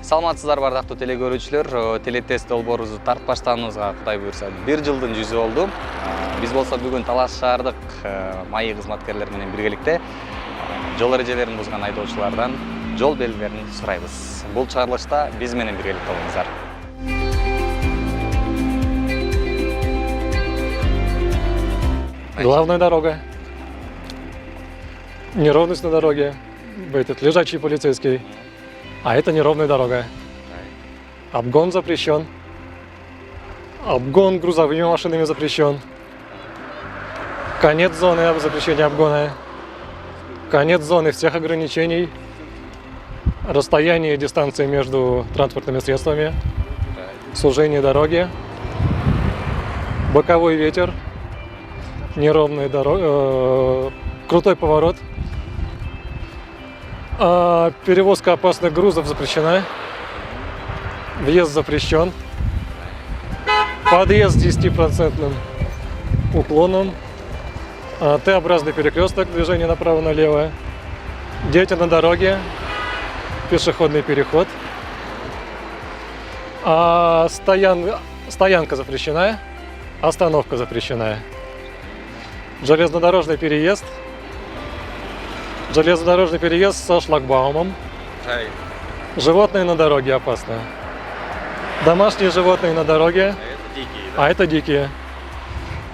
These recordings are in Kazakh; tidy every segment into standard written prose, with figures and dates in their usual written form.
Саламатсыздар бардактуу теле көрүүчүлөр, телетест долбоорубузду тартып баштаганыбызга Кудай буйрса 1 жылдын жүзү болду. Биз болсо бүгүн Талас шаардык маи кызматкерлери менен биргеликте жол эрежелерин бузган айдоочулардан жол белгилерин сурайбыз. Бул чыгарылышта биз менен биргеликте болуңуздар. Главная дорога. Неровность на дороге. Этот лежачий полицейский. А это неровная дорога. Обгон запрещен. Обгон грузовыми машинами запрещен. Конец зоны запрещения обгона. Конец зоны всех ограничений. Расстояние и дистанция между транспортными средствами. Сужение дороги. Боковой ветер. Неровная дорога. Крутой поворот. Перевозка опасных грузов запрещена. Въезд запрещен. Подъезд с 10% уклоном. Т-образный перекресток, движение направо-налево. Дети на дороге. Пешеходный переход. Стоянка запрещена. Остановка запрещена. Железнодорожный переезд. Железнодорожный переезд со шлагбаумом. Животные на дороге опасно. Домашние животные на дороге. Это дикие, А это дикие.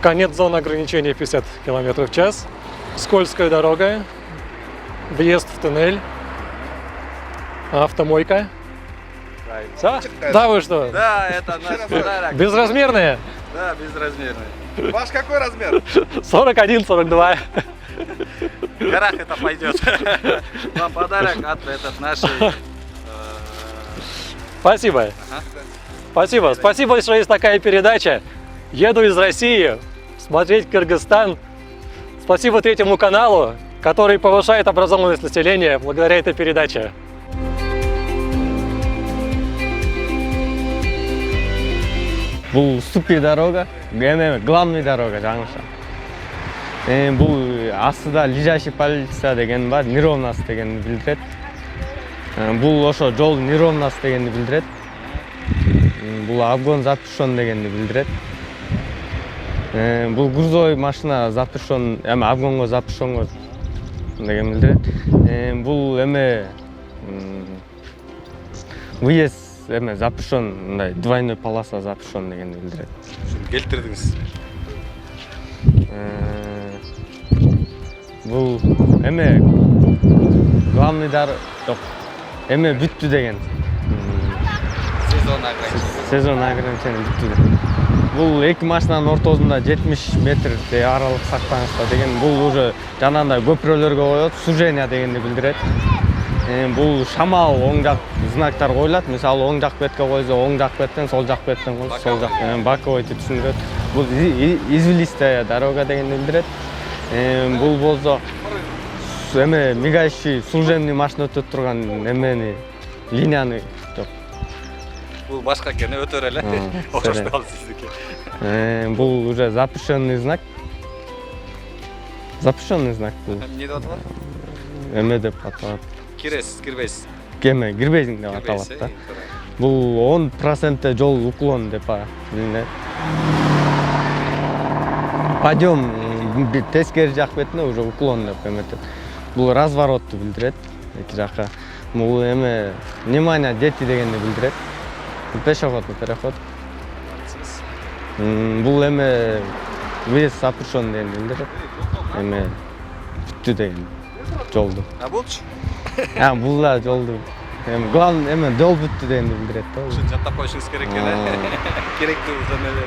Конец зоны ограничения 50 км в час. Скользкая дорога. Въезд в туннель. Автомойка. Все? Да вы что? Да, это наш подарок. Безразмерные? Да, безразмерный. Ваш какой размер? 41-42. В горах это пойдет. Вам подарок от нашей... Спасибо. Спасибо. Спасибо, что есть такая передача. Еду из России смотреть Кыргызстан. Спасибо Третьему каналу, который повышает образованность населения благодаря этой передаче. Бұл супер дорога, главный дорога жаңылша. Бұл астыда лежачий полиция деген бар, неровность дегенди билдирет. Бұл ошо жол неровность дегенди билдирет. Бұл обгон запрещен дегенди билдирет. Бұл грузовой машина запрещен, обгонго запрещен деген билдирет. Бұл выезд запрещен, двойной полоса запрещен дегенди билдирет. Келтирдиңиз. Бұл главный дорога жок. Бүттү деген. Сезон ограничение бүттү. Бұл эки машинанын ортосунда 70 метрдей аралык сактанышта деген. Бұл уже жанагындай көпүрөлөргө коет, сужение дегенди билдирет. Бұл шамал оң жак знактар коюлат. Мисалы оң жак бетке койсо оң жак беттен, сол жак беттен койсо сол жактан. Боковой деп түшүндүрөт. Бұл извилистая дорога дегенди билдирет. Бұл болсо мигающий служебный машина өтөп турган линияны жок. Бұл башка экен, өтөр эле. Окшоштой калды сиздики. Бұл уже запрещенный знак. Запрещенный знак бұл. Эмне деп аталат? Деп аталат. Киресиз, кирбейсиз. Кирбейсиң деп аталат да. Бұл 10% жол уклон деп билинет. Подъем тескери жак бетине уже уклон деп эметет. Бұл разворотты билдирет эки жакка. Бұл внимание дети дегенди билдирет. Пешеходный переход. Бұл въезд запрещен дегенди билдирет. Бүттү деген жолду. А булчу? Бұл да жолду. Главный жол бүттү дегенди билдирет да. Ушун жаттап коюшуңуз керек эле. Керектүү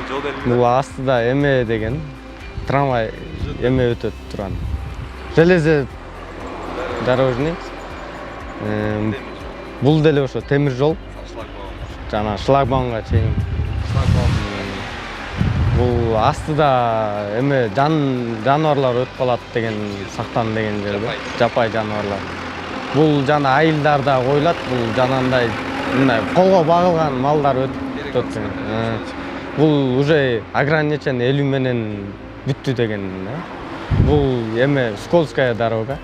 жол белгилер. Бұл астыда деген трамвай өтөт турган. Железе дорожный. Бұл деле ошо темир жол. Жана шлагбаумга чейин. Бұл астыда жаныбарлар өтүп калат деген сактан деген жерде. Жапай жаныбарлар. Бұл жана айылдарда коюлат. Бұл жанандай колго багылган малдар өтөт. Бұл уже ограничение 50 менен бүттү деген. Бұл скользкая дорога.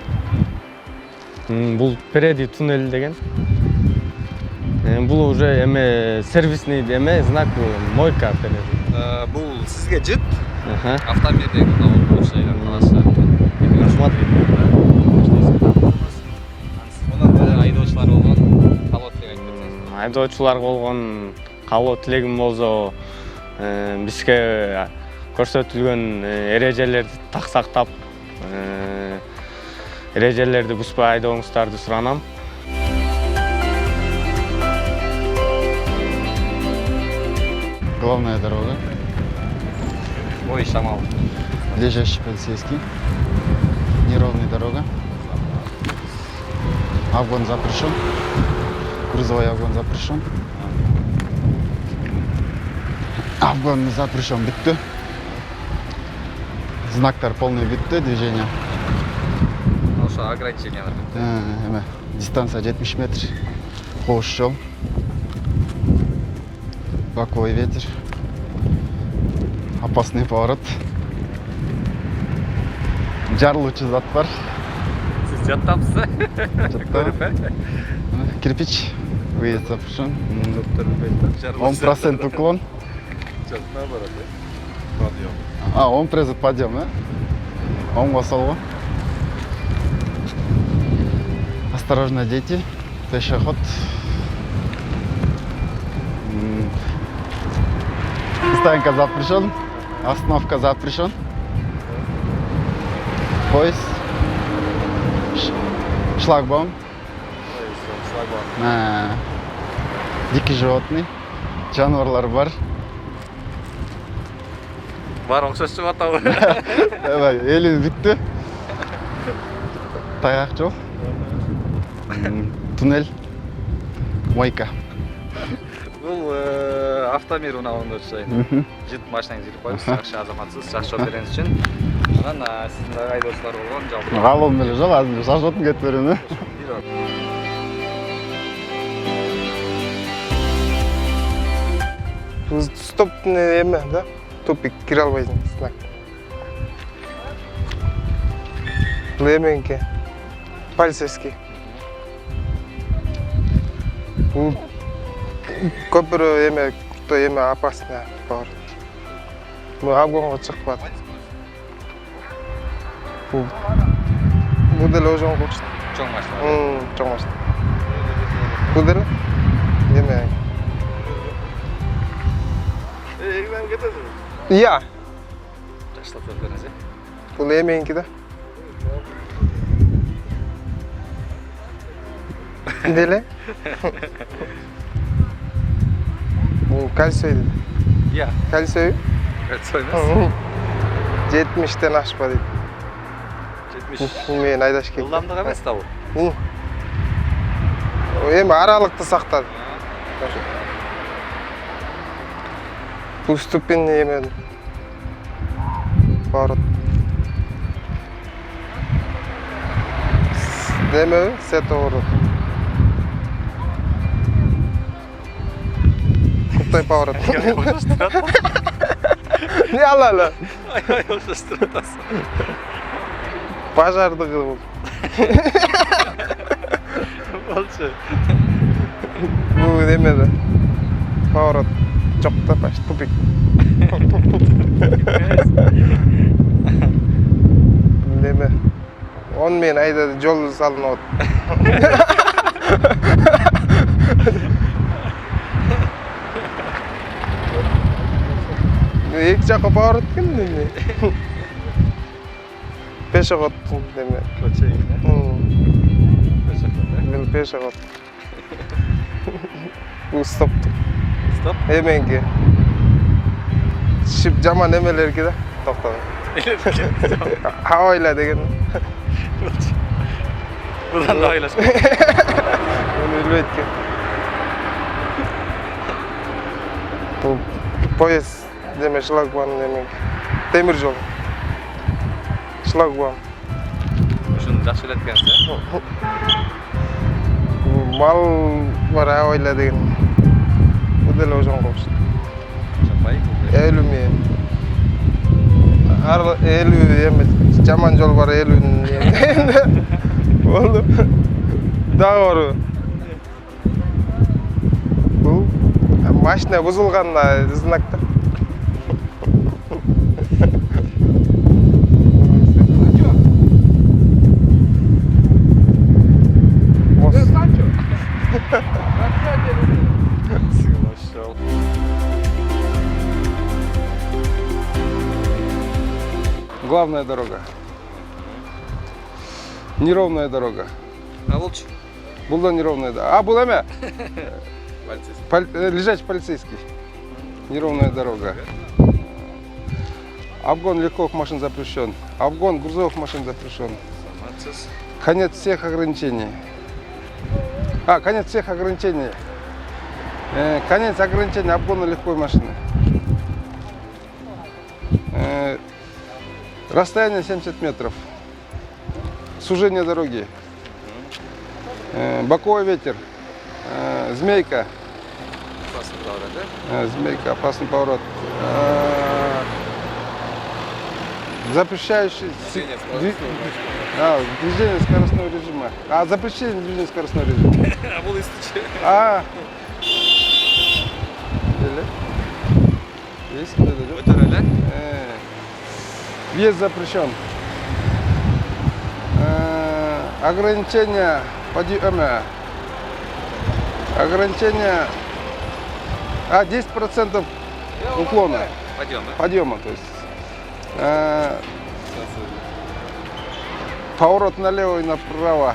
Бұл впереди туннель деген. Бул уже эме сервисный эме знак мойка делет. Бул сизге жыт. Автомобиль окшойгон талашчылар. Рахмат. Мунун айдоочулар болгон калоо тилек айтып берсеңиз. Айдоочуларга болгон калоо тилегим болсо бизге көрсөтүлгөн эрежелерди так сактап, эрежелерди бузбай айдооңуздарды суранам. Главная дорога. Ой, Шамал. Лежащий полицейский. Неровная дорога. Обгон запрещен. Грузовой обгон запрещен. Обгон запрещен. Битті. Знактар полный битті движение. Ошо ограничениялар. Дистанция 70 метр. Қош жол. Боковой ветер. Опасный поворот. Жарылуучу зат бар. Сиз жаттапсыз? Кирпич. Выезд запрещен. 10% уклон. 10% подъем, да? Оңға солға. Осторожно, дети. Пешеход. Стоянка запрещен. Остановка запрещен. Поезд. Шлагбаум. Дикий животный. Жануарлар бар. Бар окшошуп атабы. Элин битти. Таяк жол. Туннель. Мойка. Бул автомир унаалында окшойт. Жыт машинаңызды жүрүп коюңуз, жакшы азаматсыз, жакшы жол берениңиз үчүн. Анан сиздин дагы айдоочулар болгон жалпы. Калуум эле жок, азыр шашылып кетип берем. Стоп эме, да? Тупик кире албайсың, знак. Бул эменики. Полицейский. Бул көпүрө эме, курто эме опасный бар. Бул обгонго чыгып атат. Бул деле ошоң курчу. Чоң машина. Чоң машина. Бул деле эме. Iya. Таштатып бериңиз. Бул эменики да. Деле? Бул кальций. Иә. Кальций. Кальций эмес. 70-тен ашпа дейт. 70. Мен айдаш керек. Жылдамдык эмес да бул. Эми аралыкты сактады. Бул ступенный эме. Поворот. Деме, световорот. Крутой поворот. Не алала. Ай, окшоштуруп атасың. Пожарды кылып. Болчу. Бул эме да. Поворот. Жок да, баш тупик. Неме? Он мен айда жол салынып атат. Эки жакка поворот экен неме? Пешеход неме? Мен пешеход. Бул стоп. Стоп. Эменки. Шип жаман эмелерге да токтоду. Авайла деген. Будан да ойлош. Муну билбейт экен. Бул поезд деме шлагбаум эменки. Темир жол. Шлагбаум. Ушуну жакшы эле эткенсиз, Мал бар авайла деген. Бул деле ошоңго окшойт. Чапай. 50 мен. 50 эме жаман жол бар 50. Болду. Дагы бар. машина бузулган знакта. Главная дорога. Неровная дорога. А лучше? Была неровная дорога. А, была мя? Лежачий полицейский. Неровная дорога. Обгон легковых машин запрещен. Обгон грузовых машин запрещен. Конец всех ограничений. Конец всех ограничений. Конец ограничений обгона легковой машины. Расстояние 70 метров. Сужение дороги. Боковой ветер. Змейка. Змейка, опасный поворот. Запрещающий движение скоростного режима. Запрещение движения скоростного режима. Есть? Въезд запрещен. Ограничение подъема. Ограничение 10% уклона. Подъема, то есть. Поворот налево и направо.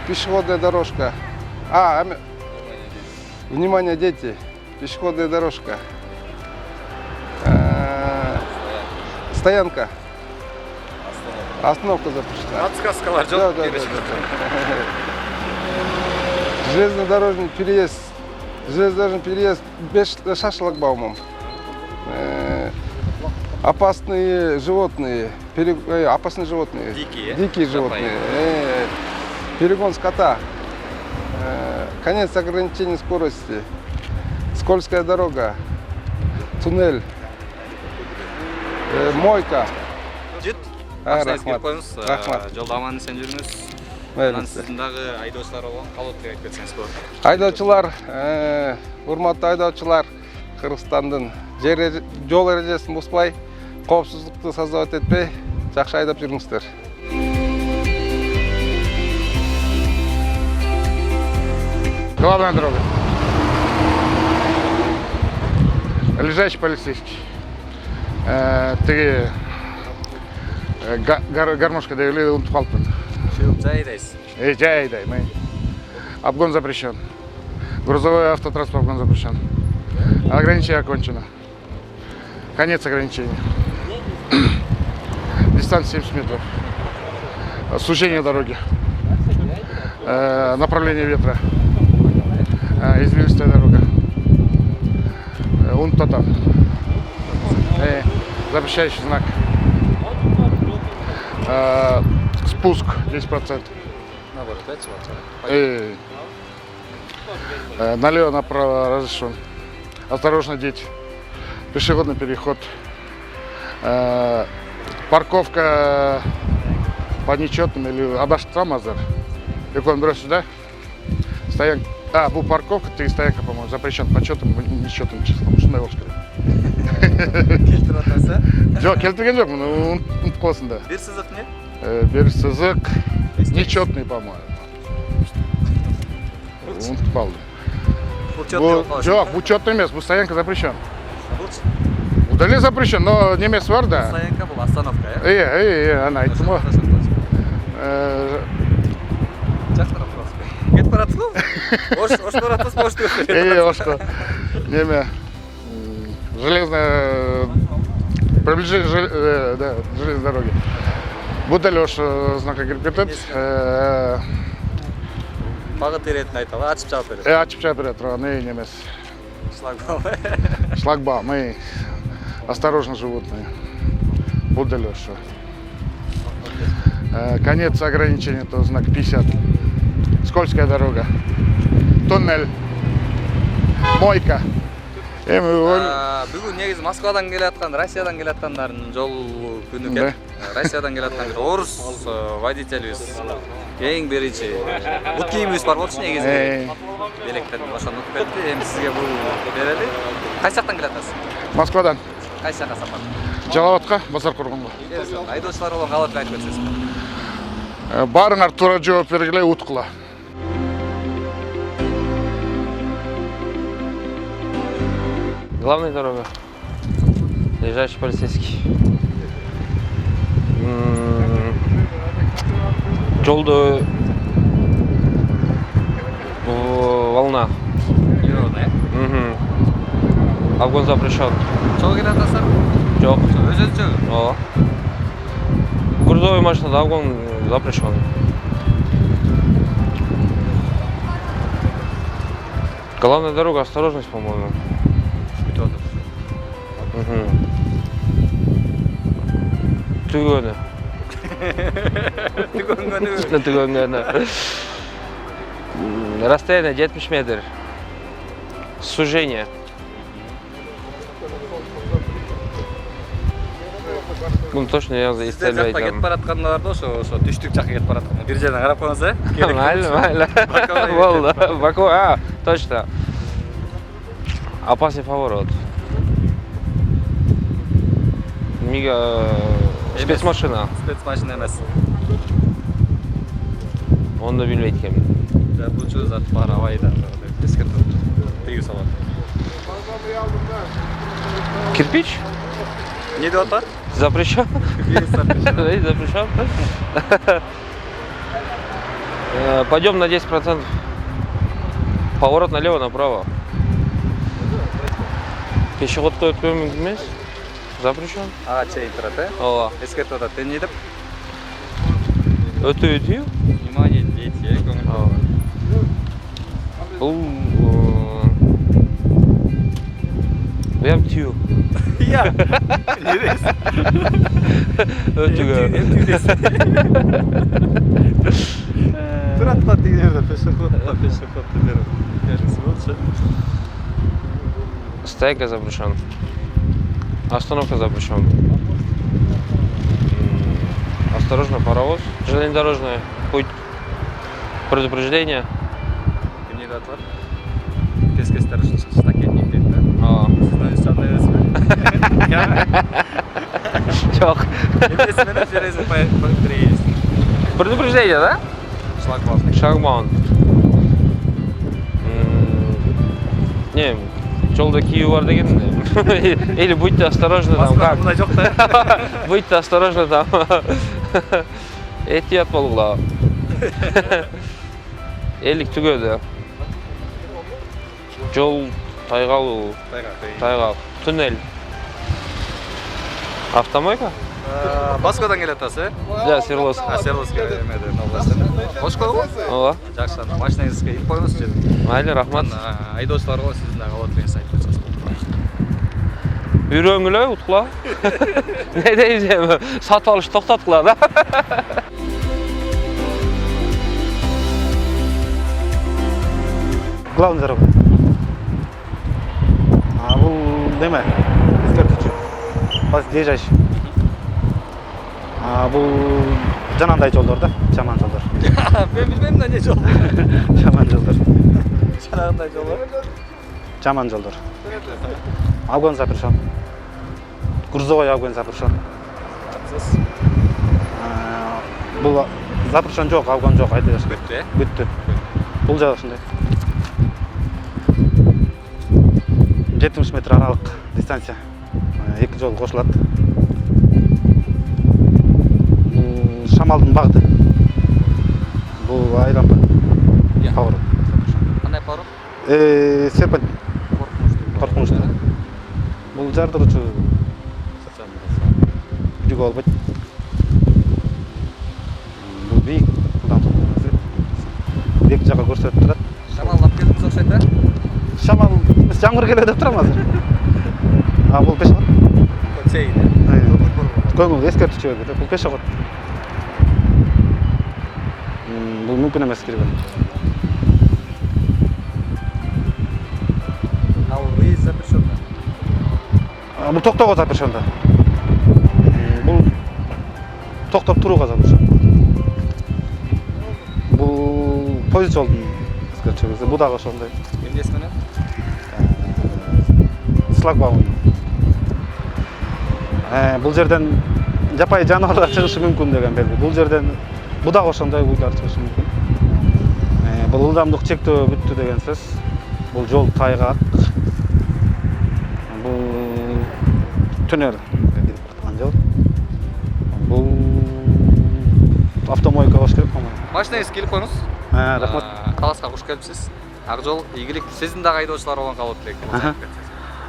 Пешеходная дорожка. Внимание, дети. Пешеходная дорожка. Стоянка. Остановка запрещена. Подсказкалар Да. Железнодорожный переезд. Железнодорожный переезд без шлагбаумом. Опасные животные. Опасные животные. Дикие животные. Перегон скота. Конец ограничения скорости. Скользкая дорога. Туннель. Мойка. Рахмат. Рахмат. Жолда аман сен жүрүңүз. Мейлі. Сиздин дагы айдоочулар болгон калоотуга айтып кетсеңиз болот. Айдоочулар, урматтуу айдоочулар, Кыргызстандын жол эрежесин бузбай, коопсуздукту созовать этпей, жакшы айдап жүрүңүздөр. Главная дорога. Лежачий полицейский. Тиги гармошка дегеле унутуп калыпмын. Жайдайсыз. Жайдай, обгон запрещен. Грузовой автотранспорт обгон запрещен. Ограничение окончено. Конец ограничения. Дистанция 70 метров. Сужение дороги. Направление ветра. Извилистая дорога. Унтатан. Запрещающий знак. Спуск 10%. Налево направо разрешен. Осторожно, дети. Пешеходный переход. Парковка по нечетным или адаштрамазар. Якон бросишь, да? Стоянка. Бұл парковка, ты стоянка, по-моему, запрещен по четным, нечетным числам. Шундай болуш керек. Келтирип атасыз? Жоқ, келтірген жоқ, мұны ұмытып қаласың да. Бир сызык не? Бир сызык нечетный, по-моему. Ұмытып қалды. Жоқ, бұл четный емес, бұл стоянка запрещен. Удали запрещен, но немес бар да. Стоянка бұл остановка, е? Ана айттым ғой. Жактырап турасыз. Кетип баратсызбы? Ош баратсыз, ош деп. Ошко. Неме железная приближение железной дороги. Будали ош знака кирип кетет. Багыт эретин айталы, ачып жаап берет. Ачып жаап берет, немес. Шлагбаум. Шлагбаум, осторожно животные. Будали ош. Конец ограничения, то знак 50. Скользкая дорога. Туннель. Мойка. Бүгүн негизи Москвадан келаткан, Россиядан келаткандардын жол күнү экен. Россиядан келаткан орус водителибиз Эң биринчи бут кийимибиз бар болчу негизи. Белектен ошону утуп кетти. Эми сизге бул берели. Кайсы жактан келатасыз? Москвадан. Кайсы жакка сапар? Жалаватка, базар курганга. Айдоочулар болгон каалап айтып кетсеңиз. Барыңар туура жооп бергиле, уткула. Главная дорога. Ближайший полицейский. Жолду волна. Обгон запрещен. Чогуу келатасыздар? Жок. Өзүнчө. Ооба. Грузовой машинада обгон запрещен. Главная дорога, осторожность, по-моему. Түгөнү. Түгөнгөнү. Расстояние 70 метр. Сужение. Bunu точно я Сиздер исцеляю. жакта кетип бараткандарда ошо түштүк жакка кетип баратканда бир жерден карап коюңуз, Нормально. Болды. Баку, точно. Опасный поворот. Мига спецмашина. Спецмашина эмес. Onu da bilmейт экенмин. Жабуучу зат бар абайда. Эскертип тийгип салат. Кирпич? Не деп атат? Запрещен? Запрещен? Пойдем на 10%. Поворот налево, направо. Пешеходка өткөрүү мүмкүн эмес. Запрещен. Чейин турат, Ооба. Эскертип атат. Эмне деп? Өтүү. Внимание дейт, көңүл. Бул Бем түү. Я. Нерес. Өтүүгө. Турат та тигер пешеход деп. Кажется, болчу. Стоянка запрещен. Остановка запрещен. Осторожно, паровоз. Железнодорожный путь. Предупреждение. Эмне деп атат? Тескес тарышын штакетник дейт да. Сиздин андай эмесби? Жок. Эмес менен жерезе проезд. Предупреждение, да? Шлагбаум. Шлагбаум. Не, жолда кийүү бар деген. Или будьте осторожны там, как? Мындай жок да. Будьте осторожны там. Этият болгула. Элик түгөдү. Жол тайгалуу. Тайгак. Туннель. Автомойка? Москвадан келатасыз, Да, Свердловск. Свердловск эмеден областынан. Кош койгу? Ооба. Жакшы, машинаңызга илип коюңузчу. Майли, рахмат. Айдоочуларга сиздин дагы калат деген айтып жатасыз. Үйрөнгүлө, уткула. Не дейбиз эми? Сатып алышты токтоткула да. Главный дорога. Бул неме? Эскертүүчү. Ближайший. Бул жанагындай жолдор да, жаман жолдор. Мен билбейм да не жол. Жаман жолдор. Жанагындай жолдор. Жаман жолдор. Обгон запрещен. Грузовой обгон запрещен. Бул запрещен жок, обгон жок, айта берсин. Бүттү, Бүттү. Бул жагы ушундай. 70 метр аралык дистанция. Эки жол кошулат. Бул шамалдын багыты. Бул айлампа. Поворот. Кандай поворот? Серпент. Коркунучтуу. Бул жардыруучу жүк албайт. Бул бийик. Эки жака көрсөтүп турат. Шамалдап келдиңиз окшойт да? Шамал жаңгыр келе деп турам азыр. Бул пешеход. Чейин. Көңүл эскертүүчү берди. Бул пешеход. Бул мүмкүн эмес кирген. Ал выезд запрещен. Бул токтоого запрещен да. Бул токтоп турууга запрещен. позициялдым кыскача бу дагы ошондой. Эмнеси менен? Шлагбаум. Бул жерден жапайы жаныбарлар чыгышы мүмкүн деген белги. Бул жерден бу дагы ошондой уйдар чыгышы мүмкүн. Бул ылдамдык чектөө бүттү деген сөз. Бул жол тайгак. Бул туннель кирип бараткан жол. Бул автомойка болуш керек по-моему. Машинаңыз келип коюңуз. Рахмат. Таласка куш келипсиз. Ак жол ийгилик. Сиздин дагы айдоочулар болгон калып элек.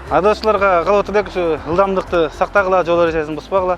Айдоочуларга калып элек ушу ылдамдыкты сактагыла, жол эрежесин бузбагыла.